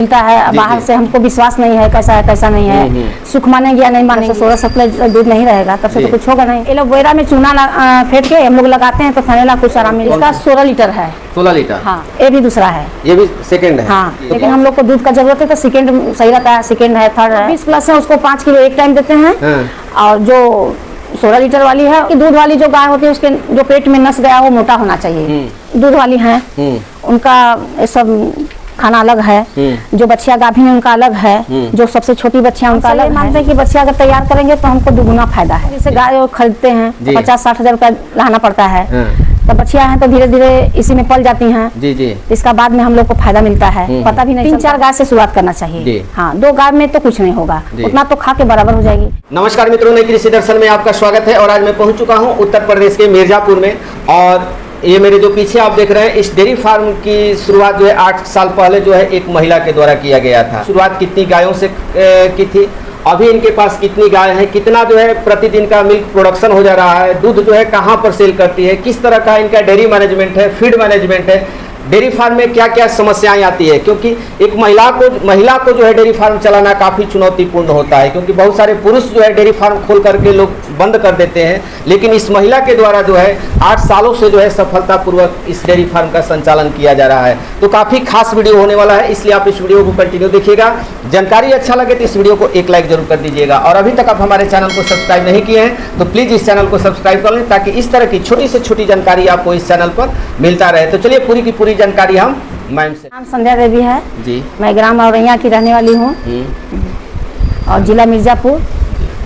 मिलता है बाहर से, हमको विश्वास नहीं है कैसा नहीं है, सुख मानेंगे या नहीं मानेंगे। 16-17 दूध नहीं रहेगा तब से तो कुछ होगा नहीं। ये लोग बोरा में चूना फेंट के हम लोग लगाते हैं तो खाने ला कुछ आराम मिलता है। इसका 16 लीटर है। 16 लीटर। हाँ, ये भी दूसरा है, ये भी सेकंड है। हाँ, लेकिन हम लोग को दूध का जरूरत है तो सेकंड सही रहता है। सेकंड है, थर्ड है। 20+ है, उसको 5 किलो एक टाइम देते हैं। और जो 16 लीटर वाली है कि दूध वाली जो गाय होती है उसके जो पेट में नस गया वो मोटा होना चाहिए। दूध वाली है उनका सब खाना अलग है। जो बच्चियां गाभिन है उनका अलग है। जो सबसे छोटी बच्चियां उनका अलग है। मानते हैं कि बच्चियां अगर तैयार करेंगे तो हमको दुगुना फायदा है। जैसे गाय खरीदते हैं 50-60 हजार रुपया लाना पड़ता है, तो बच्चियां हैं तो धीरे धीरे इसी में पल जाती हैं। इसका बाद में हम लोग को फायदा मिलता है, पता भी नहीं। 3-4 गाय से शुरुआत करना चाहिए। हाँ, 2 गाय में तो कुछ नहीं होगा, उतना तो खा के बराबर हो जाएगी। नमस्कार मित्रों, नई कृषि दर्शन में आपका स्वागत है। और आज मैं पहुंच चुका हूं उत्तर प्रदेश के मिर्जापुर में। और ये मेरे जो पीछे आप देख रहे हैं, इस डेयरी फार्म की शुरुआत जो है 8 साल पहले जो है एक महिला के द्वारा किया गया था। शुरुआत कितनी गायों से की थी, अभी इनके पास कितनी गाय है, कितना जो है प्रतिदिन का मिल्क प्रोडक्शन हो जा रहा है, दूध जो है कहाँ पर सेल करती है, किस तरह का इनका डेयरी मैनेजमेंट है, फीड मैनेजमेंट है, डेयरी फार्म में क्या क्या समस्याएं आती है। क्योंकि एक महिला को जो है डेयरी फार्म चलाना काफ़ी चुनौतीपूर्ण होता है, क्योंकि बहुत सारे पुरुष जो है डेयरी फार्म खोल करके लोग बंद कर देते हैं। लेकिन इस महिला के द्वारा जो है 8 सालों से जो है सफलतापूर्वक इस डेयरी फार्म का संचालन किया जा रहा है। तो काफ़ी खास वीडियो होने वाला है, इसलिए आप इस वीडियो को कंटिन्यू देखिएगा। जानकारी अच्छा लगे तो इस वीडियो को एक लाइक जरूर कर दीजिएगा। और अभी तक आप हमारे चैनल को सब्सक्राइब नहीं किए हैं तो प्लीज़ इस चैनल को सब्सक्राइब कर लें, ताकि इस तरह की छोटी से छोटी जानकारी आपको इस चैनल पर मिलता रहे। तो चलिए पूरी की पूरी जानकारी हम मैम से। नाम संध्या देवी है जी। मैं ग्राम औरैया की रहने वाली हूँ और जिला मिर्जापुर,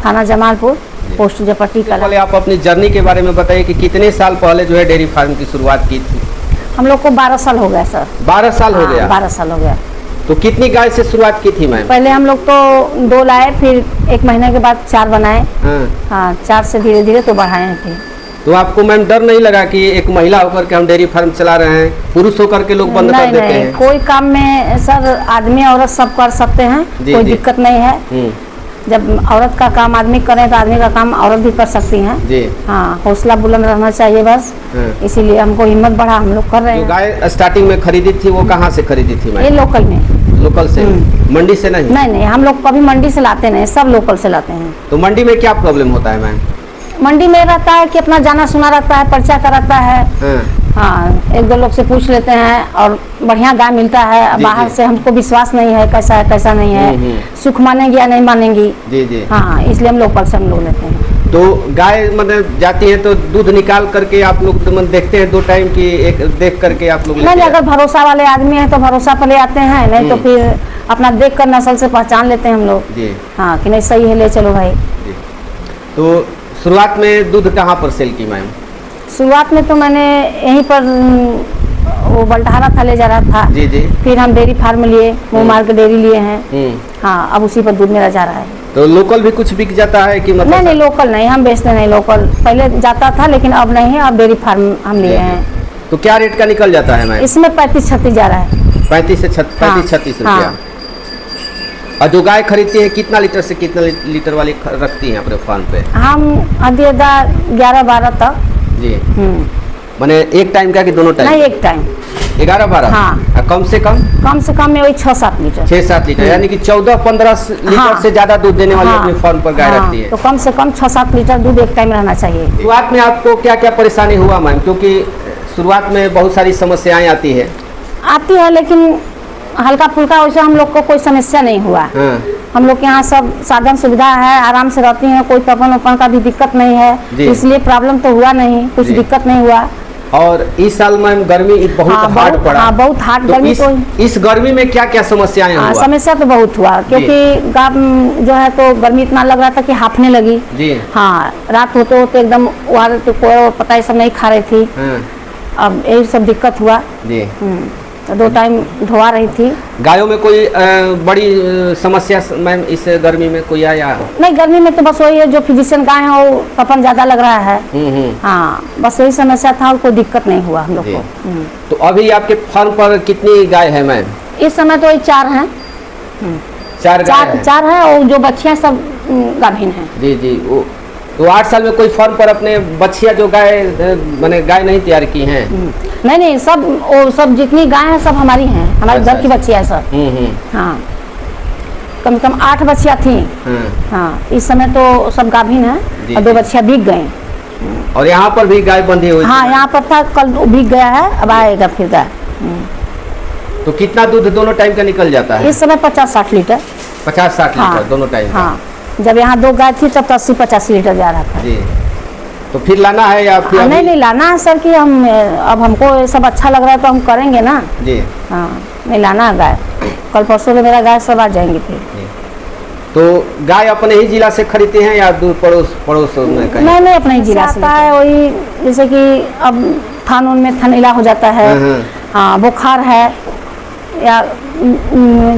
थाना जमालपुर, पोस्ट जपट्टी कला। पहले आप अपनी जर्नी के बारे में बताइए कि कितने साल पहले जो है डेयरी फार्म की शुरुआत की थी। हम लोग को 12 साल हो गया सर। 12 साल हो गया। 12 साल हो गया। तो कितनी गाय से शुरुआत की थी मैम? पहले हम लोग तो 2 लाए, फिर 1 महीने के बाद 4 बनाए। हाँ, 4 से धीरे धीरे तो बढ़ाए हैं। फिर तो आपको मैम डर नहीं लगा कि एक महिला होकर के हम डेयरी फार्म चला रहे हैं, पुरुष होकर के लोग बंद कर देते हैं? कोई काम में सर आदमी औरत सब कर सकते हैं, कोई दिक्कत नहीं है। जब औरत का काम आदमी करे तो आदमी का काम औरत भी कर सकती हैं। हाँ, हौसला बुलंद रहना चाहिए बस। इसीलिए हमको हिम्मत बढ़ा, हम लोग कर रहे हैं। गाय स्टार्टिंग में खरीदी थी वो कहाँ से खरीदी थी मैम? ये लोकल में। लोकल से? मंडी से नहीं? नहीं, हम लोग कभी मंडी से लाते नहीं, सब लोकल से लाते हैं। तो मंडी में क्या प्रॉब्लम होता है मैम? मंडी में रहता है कि अपना जाना सुना रहता है, पर्चा कराता है। हाँ, 1-2 लोग से पूछ लेते हैं और बढ़िया गाय मिलता है। बाहर से हमको विश्वास नहीं है कैसा नहीं है, सुख मानेंगे या नहीं मानेंगी। हाँ, इसलिए हम लोकल से हम लोग लेते हैं। तो गाय मतलब जाती है तो दूध निकाल करके आप लोग देखते हैं 2 टाइम की, एक देख करके आप लोग? नहीं, अगर भरोसा वाले आदमी है तो भरोसा पर ले आते हैं, नहीं तो फिर अपना देख कर नस्ल से पहचान लेते हैं हम लोग। हाँ, कि नहीं सही है, ले चलो भाई। तो शुरुआत में दूध कहाँ पर सेल की मैम? शुरुआत में तो मैंने यहीं पर वो बल्टारा था ले जा रहा था। फिर हम डेयरी फार्म लिए, मुँह मार के डेयरी लिए हैं। हाँ, अब उसी पर दूध मेरा जा रहा है। तो लोकल भी कुछ बिक जाता है कि मतलब? नहीं, लोकल नहीं, हम बेचते नहीं लोकल। पहले जाता था लेकिन अब नहीं है, अब डेयरी फार्म हम लिए हैं। तो क्या रेट का निकल जाता है मैम? इसमें 35-36 जा रहा है। 35 से 36 रुपया। और जो गाय खरीदती है कितना लीटर से कितना लीटर वाली रखती हैं अपने फार्म पे? हम 11-12 तक। जी। माने एक टाइम का कि दोनों टाइम? नहीं, एक टाइम। 11-12? हाँ। कम से कम में वही 6-7 लीटर। 6-7 लीटर, यानी कि 14-15 लीटर से ज्यादा दूध देने वाली अपने फार्म पर गाय रखती है। तो कम से कम 6-7 लीटर दूध एक टाइम रहना चाहिए। शुरुआत में आपको क्या क्या परेशानी हुआ मैम? क्योंकि शुरुआत में बहुत सारी समस्याएं आती है, लेकिन हल्का फुल्का वैसे हम लोग को कोई समस्या नहीं हुआ। हम लोग के यहाँ सब साधन सुविधा है, आराम से रहती हैं, कोई तपन का भी दिक्कत नहीं है, इसलिए प्रॉब्लम तो हुआ नहीं, कुछ दिक्कत नहीं हुआ। और इस साल मैम गर्मी बहुत हार्ड पड़ा। बहुत हार्ड गर्मी। तो इस गर्मी में क्या क्या समस्याएं हुआ? समस्या तो बहुत हुआ, क्योंकि गाय जो है तो गर्मी इतना लग रहा था कि हाफने लगी। हाँ, रात होते होते एकदम पता सब नहीं खा रही थी। अब यही सब दिक्कत हुआ। तो 2 टाइम धोआ रही थी। गायों में कोई बड़ी समस्या मैम इस गर्मी में कोई आया? नहीं, गर्मी में तो बस वही है, जो फिजिशियन गाय है वो तपन ज्यादा लग रहा है। हाँ, बस यही समस्या था और कोई दिक्कत नहीं हुआ हम लोग को। तो अभी आपके फार्म पर कितनी गाय है मैम? इस समय तो 4 हैं। 4 है और जो बच्चियां सब गाभिन हैं। जी। तो 8 साल में कोई फार्म पर अपने बच्चियां जो गाय नहीं तैयार की हैं? नहीं नहीं, सब जितनी गाय हैं सब हमारी हैं, हमारे घर की बच्चियां हैं सब। हाँ, कम से कम 8 बच्चियां थी। हाँ, इस समय तो सब गाभिन है और 2 बच्चियां बिक गई। और यहाँ पर भी गाय बंधी हुई? हाँ, यहाँ पर था, कल बिक गया है, अब आएगा फिर गाय। तो कितना दूध दोनों टाइम का निकल जाता है? इस समय 50-60 लीटर। 50-60 लीटर दोनों टाइम का? हाँ, जब यहाँ 2 गाय थी तब तो 80-85 लीटर जा रहा था जी। तो फिर लाना है या फिर? नहीं लाना है सर, कि हम अब हमको ये सब अच्छा लग रहा है तो हम करेंगे ना जी। हाँ, नहीं लाना है गाय, कल परसों में मेरा गाय सब आ जाएंगे फिर। तो गाय अपने ही जिला से खरीदते हैं या दूर पड़ोस में कहीं? नहीं, अपने ही जिला से आता है। वही जैसे कि अब थान में थनैला हो जाता है, हाँ, बुखार है, या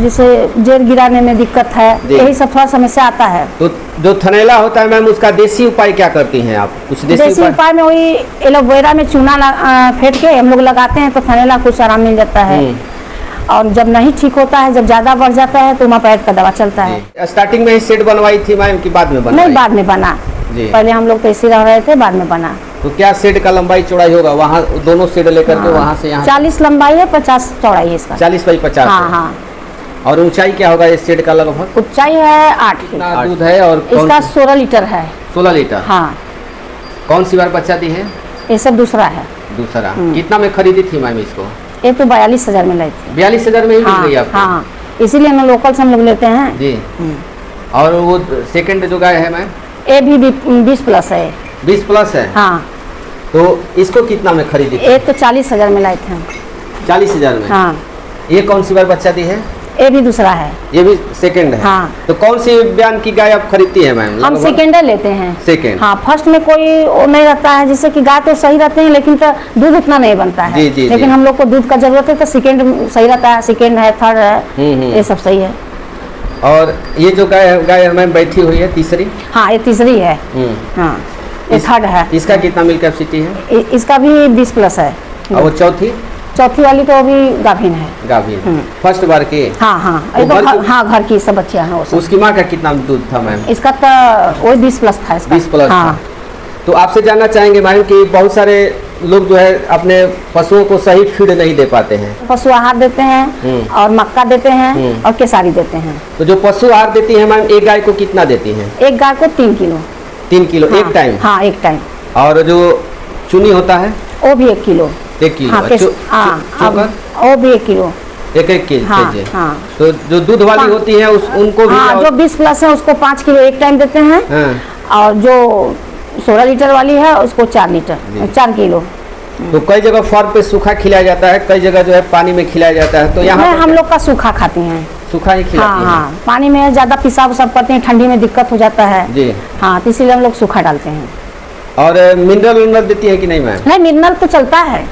जैसे जेर गिराने में दिक्कत है, यही सब थोड़ा समस्या आता है। तो जो थनैला होता है मैम, उसका देसी उपाय क्या करती हैं आप? कुछ देसी उपाय में वही एलोवेरा में चूना फेंट के हम लोग लगाते हैं तो थनैला कुछ आराम मिल जाता है। और जब नहीं ठीक होता है, जब ज्यादा बढ़ जाता है तो मापायत का दवा चलता है। स्टार्टिंग में ही सेट बनवाई थी मैम कि बाद में बनाई? नहीं, बाद में बना। पहले हम लोग तो ऐसे रह रहे थे, बाद में बना। तो क्या सेट का लंबाई चौड़ाई होगा वहाँ, दोनों सेट लेकर के वहाँ से यहाँ? 40 लंबाई है, 50 चौड़ाई है इसका। 40x50? हाँ। और ऊंचाई क्या होगा इस सेट का लगभग? ऊंचाई है 8 फीट। दूध है और इसका 16 लीटर है। 16 लीटर? हाँ। कौन सी बार बच्चा दी है? ये सब दूसरा है। दूसरा। कितना में खरीदी थी मैम इसको? ये तो 42,000 में लाई थी। 42,000 में ही मिल गई आपको? हाँ, इसीलिए हम लोकल से हम लोग लेते हैं जी। और वो सेकंड जो गाय है मैम? ये भी 20+ है। 20+ है? हाँ। तो इसको कितना में खरीदी? ये तो 40,000 में लाए थे। 40,000 में? हाँ। ये कौन सी बार बच्चा दी है? ये भी दूसरा है। ये भी सेकंड है? हाँ। तो कौन सी ब्यान की गाय आप खरीदती है मैम? हम सेकंड लेते हैं। सेकंड? हाँ, फर्स्ट में कोई वो नहीं रहता है, जैसे कि गाय तो सही रहते हैं लेकिन तो दूध उतना नहीं बनता है। जी, लेकिन हम लोग को दूध का जरूरत है तो सेकंड सही रहता है। सेकंड है, थर्ड है, ये सब सही है। और ये जो गाय मैम बैठी हुई है तीसरी? हाँ, ये तीसरी है। हाँ, ये थर्ड है। इसका कितना मिल्क कैपेसिटी है? इसका भी 20+ है। और वो चौथी वाली तो अभी गाभिन है। गाभिन फर्स्ट बार की? हाँ। हाँ, घर की सब बच्चियां हैं। उसकी माँ का कितना दूध था मैम? इसका तो वही 20+ था। 20+ था। तो आपसे जानना चाहेंगे मैम कि बहुत सारे लोग जो है अपने पशुओं को सही फीड नहीं दे पाते हैं। पशु आहार देते हैं और मक्का देते हैं और केसारी देते हैं। तो जो पशु आहार देती है मैम, एक गाय को कितना देती हैं? एक गाय को 3 किलो। 3 किलो? हाँ, एक टाइम? हाँ, एक टाइम। और जो चुनी होता है वो भी 1 किलो। 1 किलो? वो भी 1 किलो। 1 किलो? हाँ। तो जो दूध वाली होती है उनको भी? हाँ, जो 20+ है उसको 5 किलो एक टाइम देते हैं। और जो 16 लीटर वाली है उसको 4 लीटर, 4 किलो। तो कई जगह फार्म पे सूखा खिलाया जाता है, कई जगह जो है पानी में खिलाया जाता है। तो यहाँ हम लोग का सूखा खाते हैं। सूखा ही खिलाते हैं? हाँ, पानी में ज्यादा पेशाब सब करते हैं, ठंडी में दिक्कत हो जाता है जी। हाँ, तो इसीलिए हम लोग सूखा डालते हैं। और मिनरल देती है कि नहीं मैम? नहीं, मिनरल तो चलता है।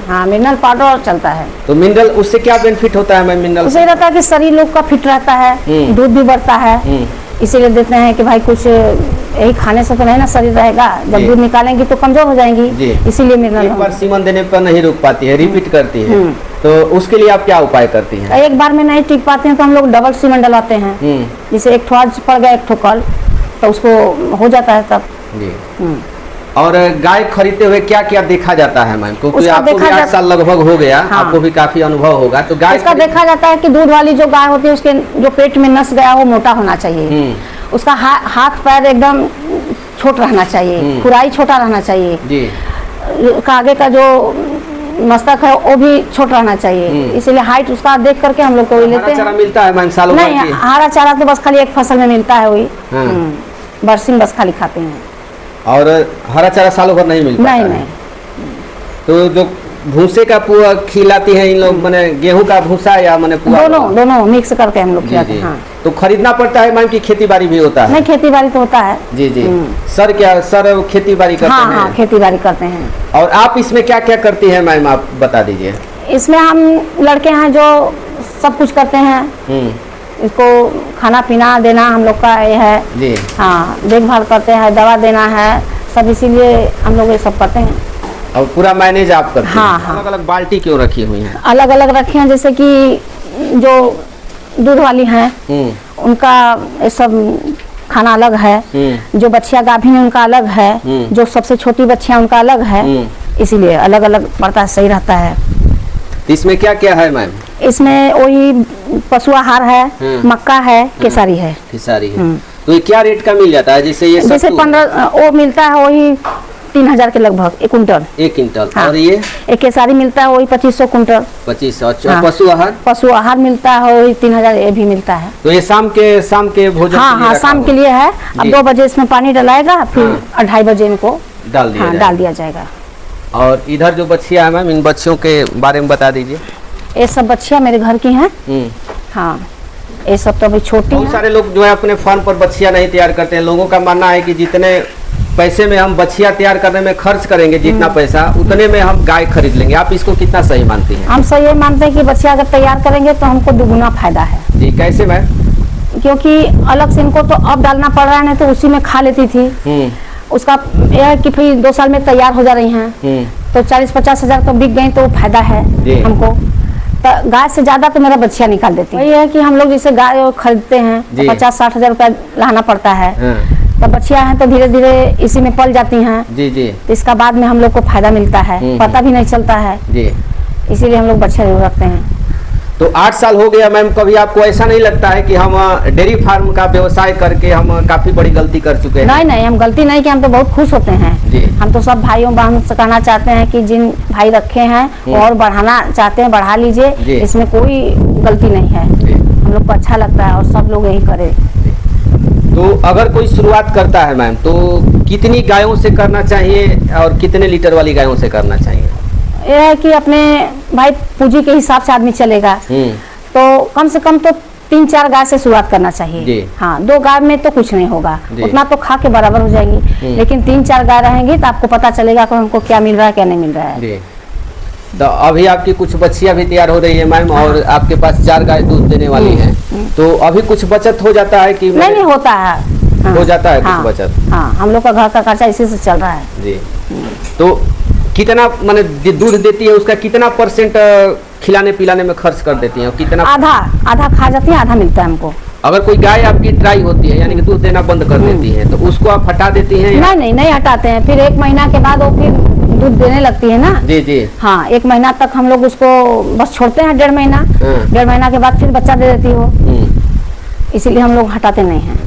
हाँ, मिनरल पाउडर चलता है। तो मिनरल उससे क्या बेनिफिट होता है मैम? मिनरल उससे रहता है कि शरीर लोग का फिट रहता है, दूध भी बढ़ता है, इसीलिए देते हैं कि भाई कुछ यही खाने से तो नहीं ना शरीर रहेगा, जब दूध निकालेंगी तो कमजोर हो जाएंगी, इसीलिए मिनरल। एक बार सीमन देने पर नहीं रुक पाती है, रिपीट करती है, तो उसके लिए आप क्या उपाय करती हैं? एक बार में नहीं टिक पाते हैं तो हम लोग डबल सीमन डलवाते हैं। जैसे एक ठो आज पड़ गया, एक ठो कल, तो उसको हो जाता है तब जी। और गाय खरीदते हुए क्या क्या देखा जाता है मैम? क्योंकि आपको भी 8 साल लगभग हो गया, आपको भी काफी अनुभव होगा। तो गाय उसका देखा जाता है कि दूध वाली जो गाय होती है उसके जो पेट में नस गया वो मोटा होना चाहिए, उसका हाथ पैर एकदम छोट रहना चाहिए, खुराई छोटा रहना चाहिए जी। आगे का जो मस्तक है वो भी छोटा रहना चाहिए, इसीलिए हाइट उसका देख करके हम लोग को लेते हैं। हरा चारा मिलता है मैम सालों भर? नहीं, हरा चारा तो बस खाली एक फसल में मिलता है, वही बरसिन बस खाली खाते हैं। और हरा चारा सालों भर नहीं मिलता? नहीं। तो जो भूसे का पुआ खिलाती है इन लोग, माने गेहूं का भूसा या माने पुआ? दोनों मिक्स करके हम लोग खिलाते हैं। हाँ। तो खरीदना पड़ता है मैम कि खेती बाड़ी भी होता है? नहीं, खेती बाड़ी तो होता है जी जी। सर खेती बाड़ी करते हैं? हाँ, खेती बाड़ी करते हैं। और आप इसमें क्या क्या करती हैं मैम, आप बता दीजिए। इसमें हम लड़के हैं जो सब कुछ करते हैं, इसको खाना पीना देना हम लोग का ये है जी। हाँ, देखभाल करते हैं, दवा देना है सब, इसीलिए हम लोग ये सब करते हैं। और पूरा मैनेज आप करते हैं? हाँ। अलग अलग बाल्टी क्यों रखी हुई हैं? अलग अलग रखे हैं, जैसे कि जो दूध वाली हैं उनका ये सब खाना अलग है, जो बच्चियां गाभिन है उनका अलग है, जो सबसे छोटी बच्चियां उनका अलग है, इसीलिए अलग अलग पड़ता है, सही रहता है। इसमें क्या क्या है मैम? इसमें वही पशु आहार है, मक्का है, केसारी है। केसारी है। तो ये क्या रेट का मिल जाता है? जैसे ये जैसे 15 वो मिलता है वही 3000 के लगभग 1 कुंटल। 1 कुंटल। हाँ। और ये एक केसारी मिलता है वही 2500 कुंटल। 2500। हाँ। पशु आहार? पशु आहार मिलता है वही 3000, ये भी मिलता है। तो ये शाम के भोजन हाँ के लिए हाँ, रखा शाम के हुआ? लिए है। अब जी। 2 बजे इसमें पानी डलाएगा, फिर हाँ। 2:30 बजे इनको डाल दिया जाएगा। डाल दिया जाएगा। और इधर जो बच्चियां हैं मैम, इन बच्चियों के बारे में बता दीजिए। ये सब बच्चियां मेरे घर की हैं। हाँ, ये सब तो अभी छोटी बहुत हैं। सारे लोग जो है अपने फार्म पर बच्चियां नहीं तैयार करते हैं। लोगों का मानना है कि जितने पैसे में हम बच्चियां तैयार करने में खर्च करेंगे, जितना पैसा उतने में हम गाय खरीद लेंगे। आप इसको कितना सही मानती हैं? हम सही ये मानते हैं कि बच्चे अगर तैयार करेंगे तो हमको दुगुना फायदा है। जी, कैसे मैम? क्योंकि अलग से इनको तो अब डालना पड़ रहा है, नहीं तो उसी में खा लेती थी। उसका यह है कि फिर 2 साल में तैयार हो जा रही हैं, तो 40-50 हजार तो बिक गई, तो फायदा है हमको। तो गाय से ज्यादा तो मेरा बच्चियां निकाल देती है। वही है कि हम लोग जैसे गाय खरीदते हैं तो 50-60 हजार रुपया लाना पड़ता है। तो बच्चियां हैं तो धीरे धीरे इसी में पल जाती हैं। जी जी। तो इसका बाद में हम लोग को फायदा मिलता है, पता भी नहीं चलता है जी। इसीलिए हम लोग बच्चे रखते हैं। तो 8 साल हो गया मैम, कभी आपको ऐसा नहीं लगता है कि हम डेयरी फार्म का व्यवसाय करके हम काफी बड़ी गलती कर चुके हैं? नहीं नहीं, हम गलती नहीं की, हम तो बहुत खुश होते हैं। जी। हम तो सब भाइयों बहन से कहना चाहते हैं कि जिन भाई रखे हैं और बढ़ाना चाहते हैं बढ़ा लीजिए, इसमें कोई गलती नहीं है। हम लोग को अच्छा लगता है और सब लोग यही करें। तो अगर कोई शुरुआत करता है मैम, तो कितनी गायों से करना चाहिए और कितने लीटर वाली गायों से करना चाहिए? यह है कि अपने भाई पूंजी के हिसाब से आदमी चलेगा, तो कम से कम तो 3-4 गाय से शुरुआत करना चाहिए। हाँ, 2 गाय में तो कुछ नहीं होगा, उतना तो खा के बराबर हो जाएंगी। लेकिन 3-4 गाय रहेंगी तो आपको पता चलेगा कि हमको क्या मिल रहा है क्या नहीं मिल रहा है। तो अभी आपकी कुछ बच्चियां भी तैयार हो रही है मैम, और आपके पास 4 गाय दूध देने वाली हैं, तो अभी कुछ बचत हो जाता है कि नहीं होता है? हाँ, हो जाता है हाँ, कुछ बचत। हाँ, हम लोग का घर का खर्चा इसी से चल रहा है। जी। तो कितना माने दूध देती है, उसका कितना % खिलाने पिलाने में खर्च कर देती है? कितना? आधा खा जाती है, आधा मिलता है हमको। अगर कोई गाय आपकी ड्राई होती है, यानी कि दूध देना बंद कर देती है, तो उसको आप हटा देती हैं? नहीं हटाते हैं। फिर 1 महीना के बाद वो फिर दूध देने लगती है ना। जी जी। हाँ, 1 महीना तक हम लोग उसको बस छोड़ते हैं, 1.5 महीना। 1.5 महीना के बाद फिर बच्चा दे देती हो, इसीलिए हम लोग हटाते नहीं हैं।